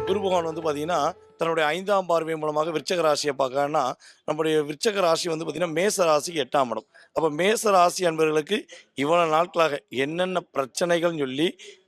குரு பகவான் வந்து பார்த்தீங்கன்னா, தன்னுடைய 5ஆம் பார்வை மூலமாக விருச்சக ராசிய பார்க்கறான்னா, நம்முடைய விருச்சக ராசி வந்து பார்த்தீங்கன்னா, மேச ராசிக்கு 8ஆம் இடம். அப்ப மேச ராசி அன்பர்களுக்கு இவ்வளவு நாட்களாக என்னென்ன பிரச்சனைகள்னு சொல்லி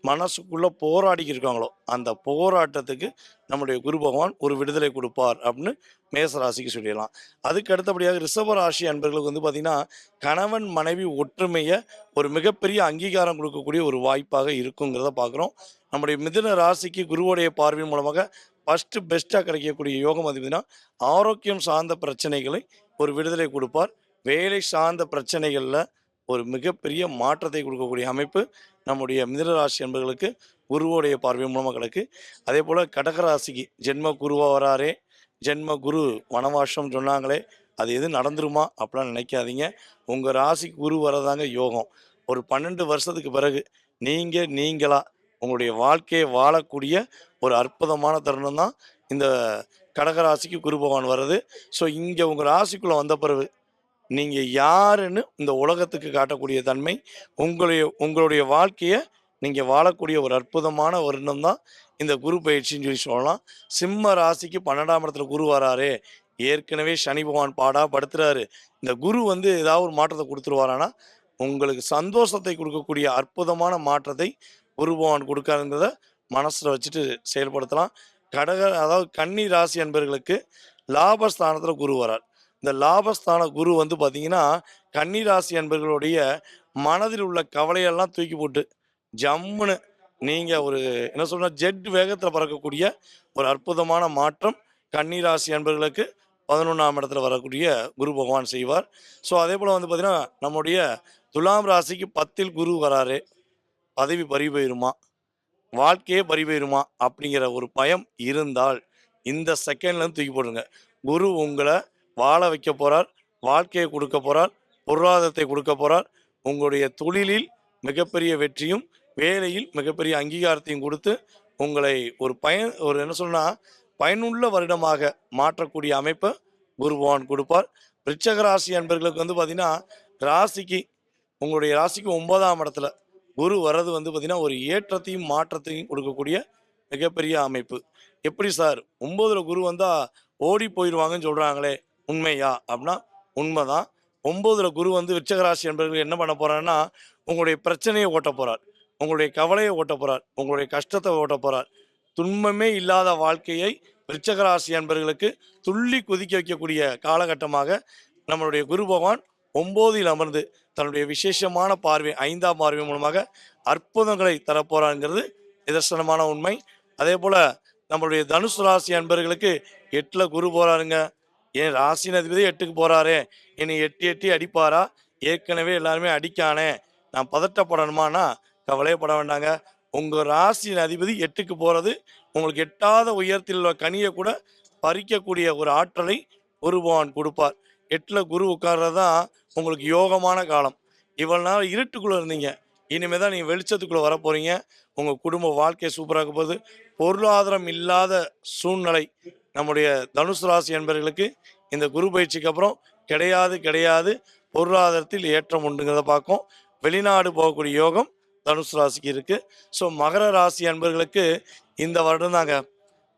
மனசுக்குள்ள போராடிக்கிட்டு இருக்காங்களோ, அந்த போராட்டத்துக்கு நம்முடைய குரு பகவான் ஒரு விடுதலை குடுப்பார் அப்படின்னு மேச ராசிக்கு சொல்லிடலாம். அதுக்கு அடுத்தபடியாக ரிஷப ராசி அன்பர்களுக்கு வந்து பார்த்தீங்கன்னா, கணவன், மனைவி ஒற்றுமைய ஒரு மிகப்பெரிய அங்கீகாரம் குடுக்கக்கூடிய ஒரு வாய்ப்பாக இருக்குங்கிறத பார்க்குறோம். நம்முடைய மிதுன ராசிக்கு குருவுடைய பார்வையின் மூலமாக ஃபர்ஸ்ட் பெஸ்ட்டாக கிடைக்கக்கூடிய யோகம் அது பார்த்தீங்கன்னா, ஆரோக்கியம் சார்ந்த பிரச்சனைகளை ஒரு விடுதலை கொடுப்பார். வேலை சார்ந்த பிரச்சனைகளில் ஒரு மிகப்பெரிய மாற்றத்தை கொடுக்கக்கூடிய அமைப்பு நம்முடைய மிதுன ராசி என்பவர்களுக்கு குருவோடைய பார்வை மூலமாக கிடக்கு. அதே போல் கடகராசிக்கு ஜென்ம குருவாக வராரே, ஜென்ம குரு வனவாசம் சொன்னாங்களே, அது எதுவும் நடந்துருமா அப்படிலாம் நினைக்காதீங்க. உங்கள் ராசிக்கு குரு வரதாங்க யோகம். ஒரு 12 வருஷத்துக்கு பிறகு நீங்களா உங்களுடைய வாழ்க்கையை வாழக்கூடிய ஒரு அற்புதமான தருணம் தான் இந்த கடகராசிக்கு குரு பகவான் வர்றது. ஸோ இங்கே உங்கள் ராசிக்குள்ளே வந்த பிறகு நீங்கள் யாருன்னு இந்த உலகத்துக்கு காட்டக்கூடிய தன்மை, உங்களுடைய வாழ்க்கையை நீங்கள் வாழக்கூடிய ஒரு அற்புதமான வருடம் தான் இந்த குரு பயிற்சின்னு சொல்லலாம். சிம்ம ராசிக்கு 12ஆம் இடத்துல குரு வராரு, ஏற்கனவே சனி பகவான் பாடா படுத்துறாரு. இந்த குரு வந்து ஏதாவது ஒரு மாற்றத்தை கொடுத்துருவாரானா, உங்களுக்கு சந்தோஷத்தை கொடுக்கக்கூடிய அற்புதமான மாற்றத்தை குரு பகவான் கொடுக்காருங்கிறத மனசில் வச்சுட்டு செயல்படுத்தலாம். அதாவது கன்னி ராசி அன்பர்களுக்கு லாபஸ்தானத்தில் குரு வரார். இந்த லாபஸ்தான குரு வந்து பார்த்தீங்கன்னா, கன்னி ராசி அன்பர்களுடைய மனதில் உள்ள கவலையெல்லாம் தூக்கி போட்டு ஜம்முன்னு நீங்கள் ஒரு என்ன சொல்ற ஜெட் வேகத்தில் பறக்கக்கூடிய ஒரு அற்புதமான மாற்றம் கன்னி ராசி அன்பர்களுக்கு 11ஆம் இடத்துல வரக்கூடிய குரு பகவான் செய்வார். ஸோ அதே போல் வந்து பார்த்தீங்கன்னா, நம்முடைய துலாம் ராசிக்கு 10ல் குரு வராரு. பதவி பறி போயிருமா, வாழ்க்கையே பறி போயிருமா அப்படிங்கிற ஒரு பயம் இருந்தால் இந்த செகண்ட்லேருந்து தூக்கி போடுங்க. குரு உங்களை வாழ வைக்க போகிறார், வாழ்க்கையை கொடுக்க போகிறார், பொருளாதாரத்தை கொடுக்க போகிறார். உங்களுடைய தொழிலில் மிகப்பெரிய வெற்றியும் வேலையில் மிகப்பெரிய அங்கீகாரத்தையும் கொடுத்து உங்களை ஒரு என்ன சொன்னால் பயனுள்ள வருடமாக மாற்றக்கூடிய அமைப்பை குரு பகவான் கொடுப்பார். விருச்சக ராசி அன்பர்களுக்கு வந்து பார்த்திங்கன்னா, உங்களுடைய ராசிக்கு 9ஆம் இடத்துல குரு வர்றது வந்து பார்த்திங்கன்னா ஒரு ஏற்றத்தையும் மாற்றத்தையும் கொடுக்கக்கூடிய மிகப்பெரிய அமைப்பு. எப்படி சார் 9ல் குரு வந்தால் ஓடி போயிடுவாங்கன்னு சொல்கிறாங்களே, உண்மையா அப்படின்னா உண்மைதான். 9ல் குரு வந்து விருச்சக ராசி என்பவர்கள் என்ன பண்ண போகிறாருன்னா, உங்களுடைய பிரச்சனையை ஓட்ட போகிறார், உங்களுடைய கவலையை ஓட்ட போகிறார், உங்களுடைய கஷ்டத்தை ஓட்ட போகிறார். துன்பமே இல்லாத வாழ்க்கையை விருச்சக ராசி என்பவர்களுக்கு துள்ளி குதிக்க வைக்கக்கூடிய காலகட்டமாக நம்மளுடைய குரு பகவான் 9ல் அமர்ந்து தன்னுடைய விசேஷமான பார்வை 5ஆம் பார்வை மூலமாக அற்புதங்களை தரப்போறாங்கிறது நிதர்சனமான உண்மை. அதே போல் நம்மளுடைய தனுசு ராசி அன்பர்களுக்கு 8ல் குரு போகிறாருங்க. ஏன் ராசின் அதிபதி 8க்கு போகிறாரே, என்னை எட்டி அடிப்பாரா? ஏற்கனவே எல்லாருமே அடிக்கானே, நான் பதட்டப்படணுமானா கவலையப்பட வேண்டாங்க. உங்கள் ராசியின் அதிபதி 8க்கு போகிறது உங்களுக்கு எட்டாத உயரத்தில் உள்ள கனியை கூட பறிக்கக்கூடிய ஒரு ஆற்றலை குரு பகவான் கொடுப்பார். 8ல் குரு உட்கார்றது தான் உங்களுக்கு யோகமான காலம். இவ்வளவு நாள் இருட்டுக்குள்ளே இருந்தீங்க, இனிமேல் தான் நீங்கள் வெளிச்சத்துக்குள்ளே வர போகிறீங்க. உங்கள் குடும்ப வாழ்க்கை சூப்பராக போகுது. பொருளாதாரம் இல்லாத சூழ்நிலை நம்முடைய தனுசு ராசி என்பவர்களுக்கு இந்த குரு பயிற்சிக்கு அப்புறம் கிடையாது. பொருளாதாரத்தில் ஏற்றம் உண்டுங்கிறத பார்க்கும். வெளிநாடு போகக்கூடிய யோகம் தனுசு ராசிக்கு இருக்குது. ஸோ மகர ராசி அன்பர்களுக்கு இந்த வருடம் தாங்க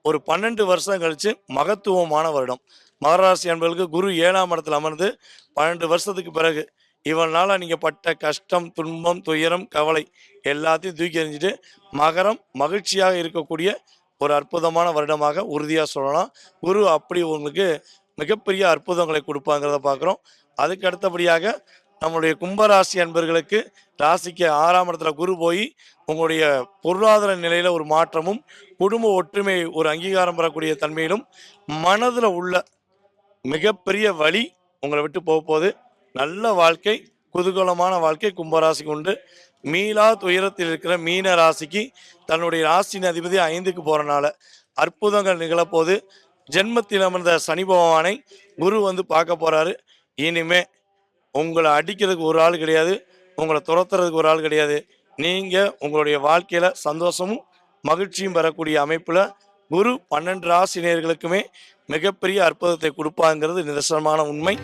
ஒரு 12 வருஷம் கழித்து மகத்துவமான வருடம். மகர ராசி அன்பர்களுக்கு குரு 7ஆம் இடத்துல அமர்ந்து 12 வருஷத்துக்கு பிறகு இவனால் நீங்கள் பட்ட கஷ்டம், துன்பம், துயரம், கவலை எல்லாத்தையும் தூக்கி எறிஞ்சிட்டு மகரம் மகிழ்ச்சியாக இருக்கக்கூடிய ஒரு அற்புதமான வருடமாக உறுதியாக சொல்லலாம். குரு அப்படி உங்களுக்கு மிகப்பெரிய அற்புதங்களை கொடுப்பாங்கிறத பார்க்குறோம். அதுக்கு அடுத்தபடியாக நம்மளுடைய கும்பராசி அன்பர்களுக்கு ராசிக்கு 6ஆம் இடத்துல குரு போய் உங்களுடைய பொருளாதார நிலையில் ஒரு மாற்றமும் குடும்ப ஒற்றுமை ஒரு அங்கீகாரம் பெறக்கூடிய தன்மையிலும் மனதில் உள்ள மிகப்பெரிய வழி உங்களை விட்டு போகும்போது நல்ல வாழ்க்கை, குதூகலமான வாழ்க்கை கும்பராசிக்கு உண்டு. மீளா துயரத்தில் இருக்கிற மீன ராசிக்கு தன்னுடைய ராசியின் அதிபதி 5க்கு போகிறனால அற்புதங்கள் நிகழப்போது. ஜென்மத்தில் அமர்ந்த சனி பகவானை குரு வந்து பார்க்க போகிறாரு. இனிமே உங்களை அடிக்கிறதுக்கு ஒரு ஆள் கிடையாது, உங்களை துரத்துறதுக்கு ஒரு ஆள் கிடையாது. நீங்கள் உங்களுடைய வாழ்க்கையில் சந்தோஷமும் மகிழ்ச்சியும் பெறக்கூடிய அமைப்பில் குரு 12 ராசி நேயர்களுக்குமே மிகப்பெரிய அற்புதத்தை கொடுப்பாங்கிறது நிதர்சனமான உண்மை.